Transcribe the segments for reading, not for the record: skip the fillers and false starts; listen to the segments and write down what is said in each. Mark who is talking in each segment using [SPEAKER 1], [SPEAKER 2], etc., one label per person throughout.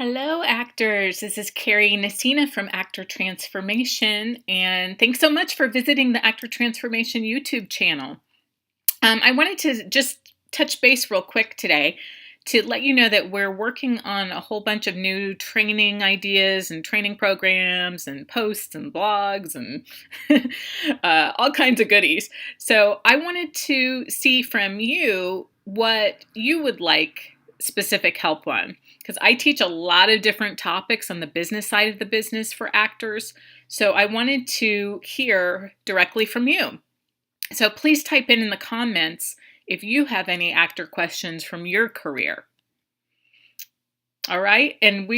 [SPEAKER 1] Hello, actors. This is Kari Nissena from Actor Transformation, and thanks so much for visiting the Actor Transformation YouTube channel. I wanted to just touch base real quick today to let you know that we're working on a whole bunch of new training ideas and training programs and posts and blogs and all kinds of goodies. So I wanted to see from you what you would like specific help on, because I teach a lot of different topics on the business side of the business for actors. So I wanted to hear directly from you. So please type in the comments if you have any actor questions from your career. All right, and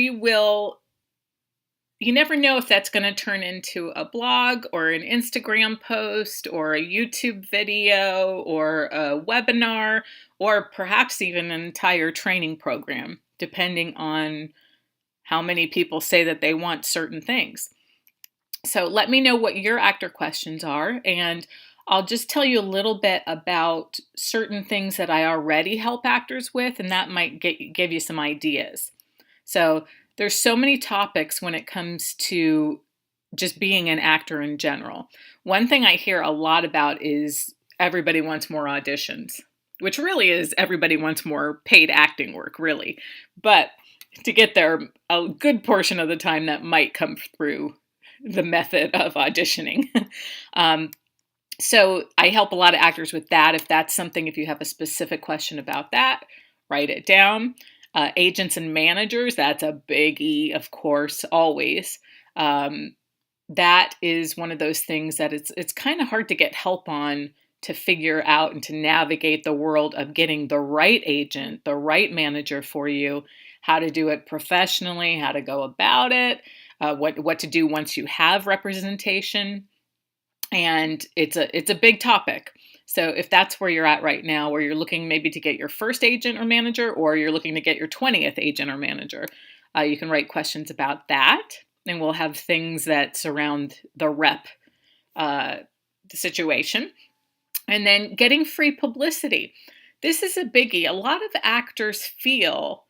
[SPEAKER 1] you never know if that's going to turn into a blog or an Instagram post or a YouTube video or a webinar or perhaps even an entire training program, depending on how many people say that they want certain things. So let me know what your actor questions are, and I'll just tell you a little bit about certain things that I already help actors with, and that might give you some ideas. So there's so many topics when it comes to just being an actor in general. One thing I hear a lot about is everybody wants more auditions, which really is everybody wants more paid acting work, really. But to get there, a good portion of the time that might come through the method of auditioning. So I help a lot of actors with that. If you have a specific question about that, write it down. Agents and managers, that's a biggie, of course, always. That is one of those things that it's kind of hard to get help on, to figure out and to navigate the world of getting the right agent, the right manager for you, how to do it professionally, how to go about it, what to do once you have representation. And it's a big topic. So if that's where you're at right now, where you're looking maybe to get your first agent or manager, or you're looking to get your 20th agent or manager, you can write questions about that. And we'll have things that surround the rep situation. And then getting free publicity. This is a biggie. A lot of actors feel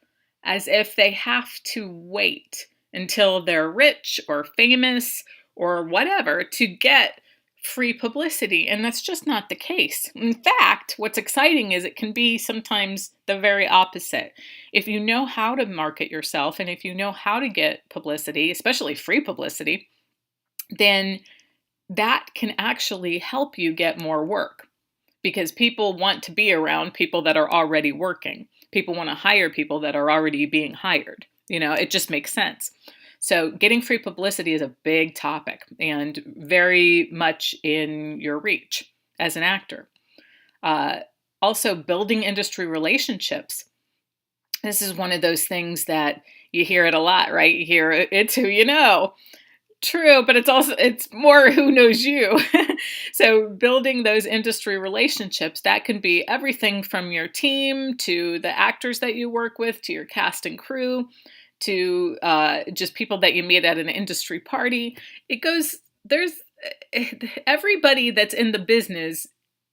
[SPEAKER 1] as if they have to wait until they're rich or famous or whatever to get free publicity, and that's just not the case. In fact, what's exciting is it can be sometimes the very opposite. If you know how to market yourself and if you know how to get publicity, especially free publicity, then that can actually help you get more work, because people want to be around people that are already working. People want to hire people that are already being hired. It just makes sense. So getting free publicity is a big topic and very much in your reach as an actor. Also, building industry relationships. This is one of those things that you hear it a lot, right? You hear it's who you know. True, but it's more who knows you. So building those industry relationships, that can be everything from your team to the actors that you work with, to your cast and crew, to just people that you meet at an industry party. There's everybody that's in the business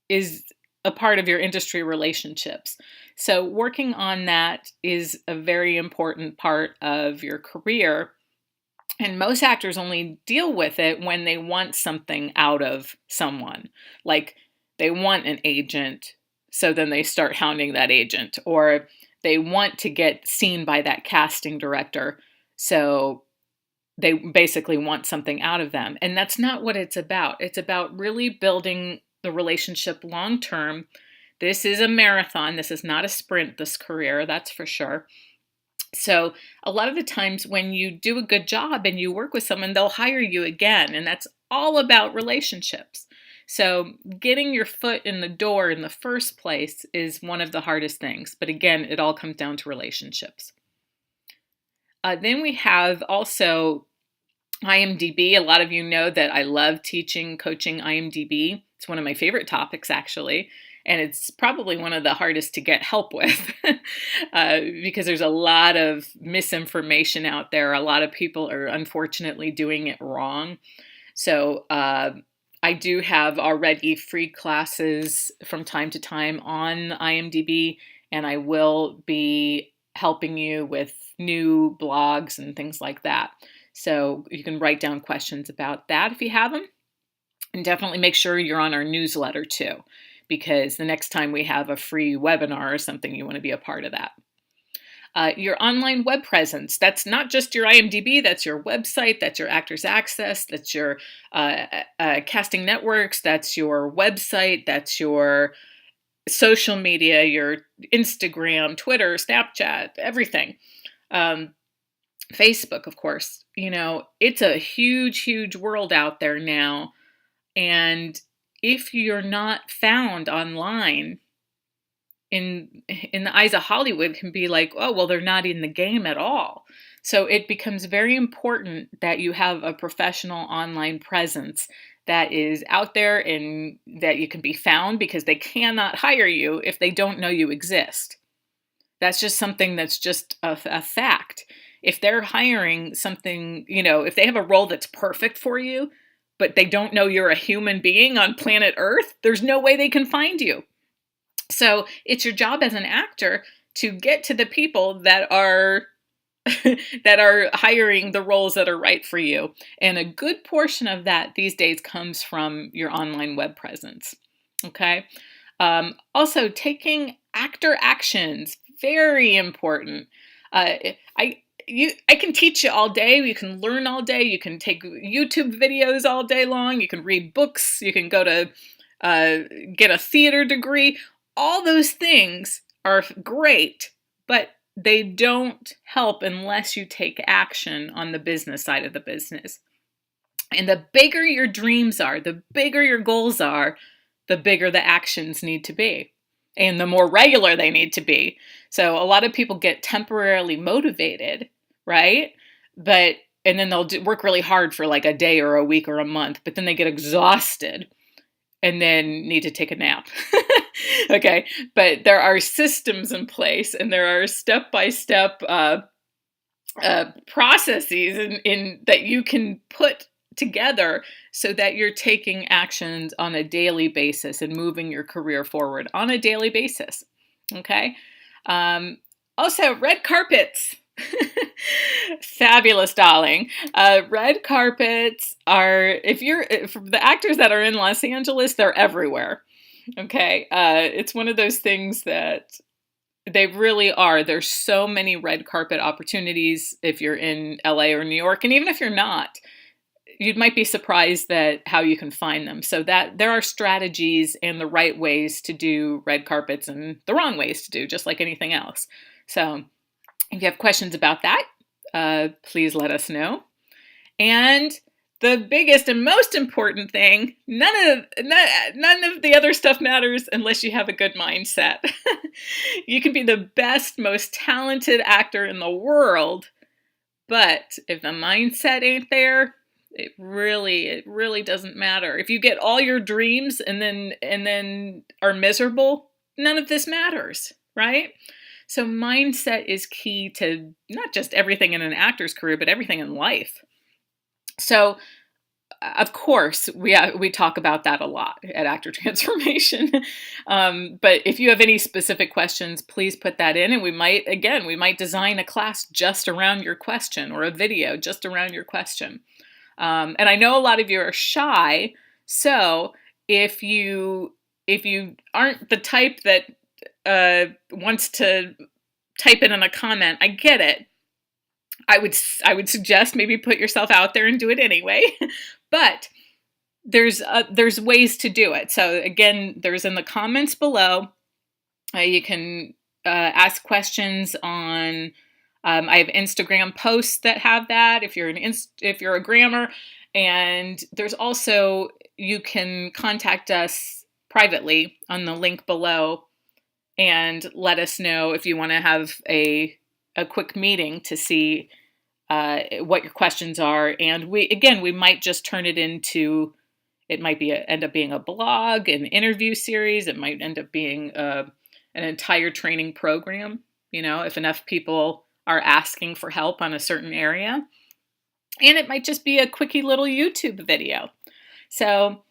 [SPEAKER 1] is a part of your industry relationships. So working on that is a very important part of your career. And most actors only deal with it when they want something out of someone. Like they want an agent, so then they start hounding that agent, or they want to get seen by that casting director, so they basically want something out of them. And that's not what it's about. It's about really building the relationship long term. This is a marathon. This is not a sprint, this career, that's for sure. So a lot of the times when you do a good job and you work with someone, they'll hire you again. And that's all about relationships. So getting your foot in the door in the first place is one of the hardest things. But again, it all comes down to relationships. Then we have also IMDB. A lot of you know that I love coaching IMDB. It's one of my favorite topics, actually. And it's probably one of the hardest to get help with because there's a lot of misinformation out there. A lot of people are unfortunately doing it wrong. So I do have already free classes from time to time on IMDB, and I will be helping you with new blogs and things like that. So you can write down questions about that if you have them. And definitely make sure you're on our newsletter too, because the next time we have a free webinar or something, you want to be a part of that. Your online web presence. That's not just your IMDB, that's your website, that's your Actors Access, that's your casting networks, that's your website, that's your social media, your Instagram, Twitter, Snapchat, everything. Facebook, of course. It's a huge, huge world out there now. And if you're not found online, in the eyes of Hollywood, can be like, oh, well, they're not in the game at all. So it becomes very important that you have a professional online presence that is out there and that you can be found, because they cannot hire you if they don't know you exist. That's just something that's just a fact. If they're hiring something, if they have a role that's perfect for you, but they don't know you're a human being on planet Earth, there's no way they can find you. So it's your job as an actor to get to the people that are that are hiring the roles that are right for you. And a good portion of that these days comes from your online web presence. Okay. Also, taking actor actions, very important. I can teach you all day. You can learn all day. You can take YouTube videos all day long. You can read books. You can go to get a theater degree. All those things are great, but they don't help unless you take action on the business side of the business. And the bigger your dreams are, the bigger your goals are, the bigger the actions need to be, and the more regular they need to be. So a lot of people get temporarily motivated, right? And then they'll work really hard for like a day or a week or a month, but then they get exhausted and then need to take a nap. Okay, but there are systems in place, and there are step-by-step processes in that you can put together so that you're taking actions on a daily basis and moving your career forward on a daily basis. Okay. Also, red carpets. Fabulous, darling. Red carpets are, for the actors that are in Los Angeles, they're everywhere. Okay. It's one of those things that they really are. There's so many red carpet opportunities if you're in LA or New York. And even if you're not, you might be surprised at how you can find them. So that there are strategies and the right ways to do red carpets and the wrong ways to do, just like anything else. So if you have questions about that, please let us know. And the biggest and most important thing, none of the other stuff matters unless you have a good mindset. You can be the best, most talented actor in the world, but if the mindset ain't there, it really doesn't matter. If you get all your dreams and then are miserable, none of this matters, right? So mindset is key to not just everything in an actor's career, but everything in life. So, of course, we talk about that a lot at Actor Transformation. But if you have any specific questions, please put that in, and we might design a class just around your question, or a video just around your question. And I know a lot of you are shy, so if you aren't the type that wants to type it in a comment, I get it. I would suggest maybe put yourself out there and do it anyway. But there's ways to do it. So again, there's in the comments below. You can ask questions on. I have Instagram posts that have that. If you're a grammer, and there's also, you can contact us privately on the link below and let us know if you want to have a quick meeting to see what your questions are. And we might just turn it into, it might be end up being a blog, an interview series. It might end up being an entire training program, if enough people are asking for help on a certain area. And it might just be a quickie little YouTube video. So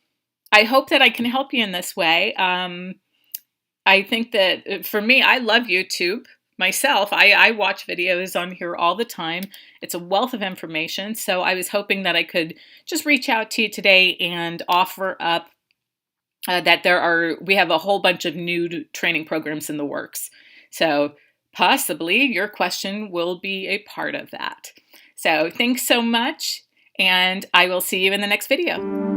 [SPEAKER 1] I hope that I can help you in this way. I think that for me, I love YouTube. myself, I watch videos on here all the time. It's a wealth of information. So I was hoping that I could just reach out to you today and offer up that we have a whole bunch of new training programs in the works. So possibly your question will be a part of that. So thanks so much, and I will see you in the next video.